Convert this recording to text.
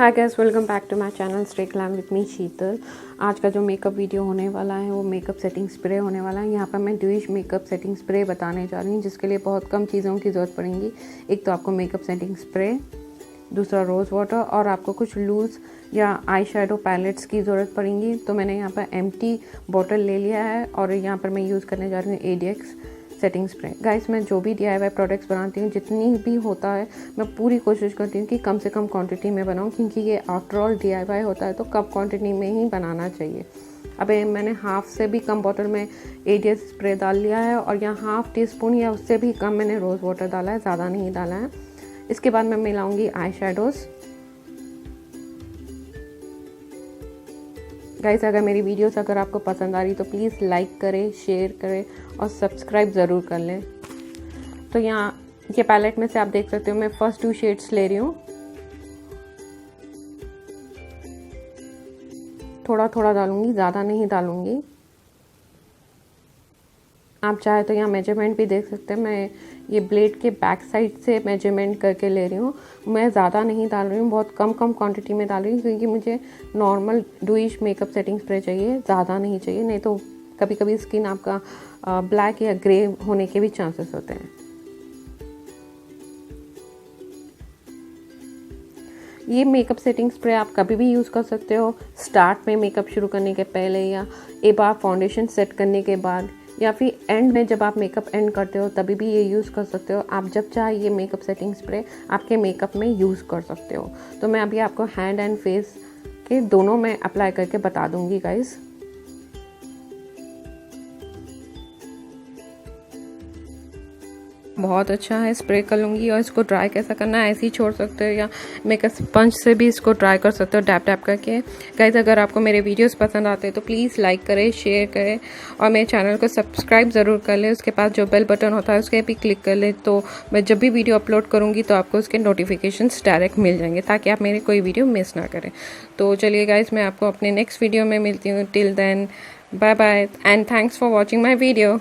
Hi guys, welcome back to my channel stay glam with me Sheetal. आज का जो makeup video होने वाला है वो मेकअप सेटिंग स्प्रे होने वाला है। यहाँ पर मैं ड्यूइश मेकअप सेटिंग स्प्रे बताने जा रही हूँ, जिसके लिए बहुत कम चीज़ों की ज़रूरत पड़ेगी। एक तो आपको मेकअप सेटिंग स्प्रे, दूसरा रोज़ वाटर और आपको कुछ लूज़ या आई शेडो पैलेट्स की ज़रूरत पड़ेगी। तो मैंने यहाँ पर एम्प्टी बॉटल ले लिया है और यहाँ पर मैं यूज़ करने जा रही हूँ ADX सेटिंग स्प्रे। गाइस, मैं जो भी DIY प्रोडक्ट्स बनाती हूँ, जितनी भी होता है, मैं पूरी कोशिश करती हूँ कि कम से कम क्वांटिटी में बनाऊँ, क्योंकि ये आफ्टर ऑल DIY होता है तो कम क्वांटिटी में ही बनाना चाहिए। अब मैंने हाफ से भी कम बॉटल में ADX स्प्रे डाल लिया है और यहाँ हाफ टी स्पून या उससे भी कम मैंने रोज़ वाटर डाला है, ज़्यादा नहीं डाला है। इसके बाद मैं मिलाऊंगी आई शेडोज़। गाइस, अगर मेरी वीडियोस अगर आपको पसंद आ रही तो प्लीज़ लाइक करें, शेयर करें और सब्सक्राइब ज़रूर कर लें। तो यहाँ ये पैलेट में से आप देख सकते हो मैं फर्स्ट 2 शेड्स ले रही हूँ। थोड़ा थोड़ा डालूंगी, ज़्यादा नहीं डालूंगी। आप चाहे तो यहाँ मेजरमेंट भी देख सकते हैं। मैं ये ब्लेड के बैक साइड से मेजरमेंट करके ले रही हूँ। मैं ज़्यादा नहीं डाल रही हूँ, बहुत कम क्वांटिटी में डाल रही हूँ, क्योंकि मुझे नॉर्मल ड्यूइश मेकअप सेटिंग स्प्रे चाहिए, ज़्यादा नहीं चाहिए। नहीं तो कभी कभी स्किन आपका ब्लैक या ग्रे होने के भी चांसेस होते हैं। ये मेकअप सेटिंग स्प्रे आप कभी भी यूज़ कर सकते हो, स्टार्ट में मेकअप शुरू करने के पहले, या एक बार फाउंडेशन सेट करने के बाद, या फिर एंड में जब आप मेकअप एंड करते हो तभी भी ये यूज़ कर सकते हो। आप जब चाहे ये मेकअप सेटिंग स्प्रे आपके मेकअप में यूज़ कर सकते हो। तो मैं अभी आपको हैंड एंड फेस के दोनों में अप्लाई करके बता दूंगी गाइस। बहुत अच्छा है, स्प्रे कर लूँगी। और इसको ड्राई कैसा करना है, ऐसे ही छोड़ सकते हो या मेकअप स्पंज से भी इसको ड्राई कर सकते हो, टैप टैप करके। गाइस, अगर आपको मेरे वीडियोस पसंद आते हैं तो प्लीज़ लाइक करें, शेयर करें और मेरे चैनल को सब्सक्राइब ज़रूर कर लें। उसके पास जो बेल बटन होता है उसके भी क्लिक कर लें, तो मैं जब भी वीडियो अपलोड करूँगी तो आपको उसके नोटिफिकेशंस डायरेक्ट मिल जाएंगे, ताकि आप मेरी कोई वीडियो मिस ना करें। तो चलिए गाइस, मैं आपको अपने नेक्स्ट वीडियो में मिलती हूँ। Till then, bye bye and thanks for watching my video.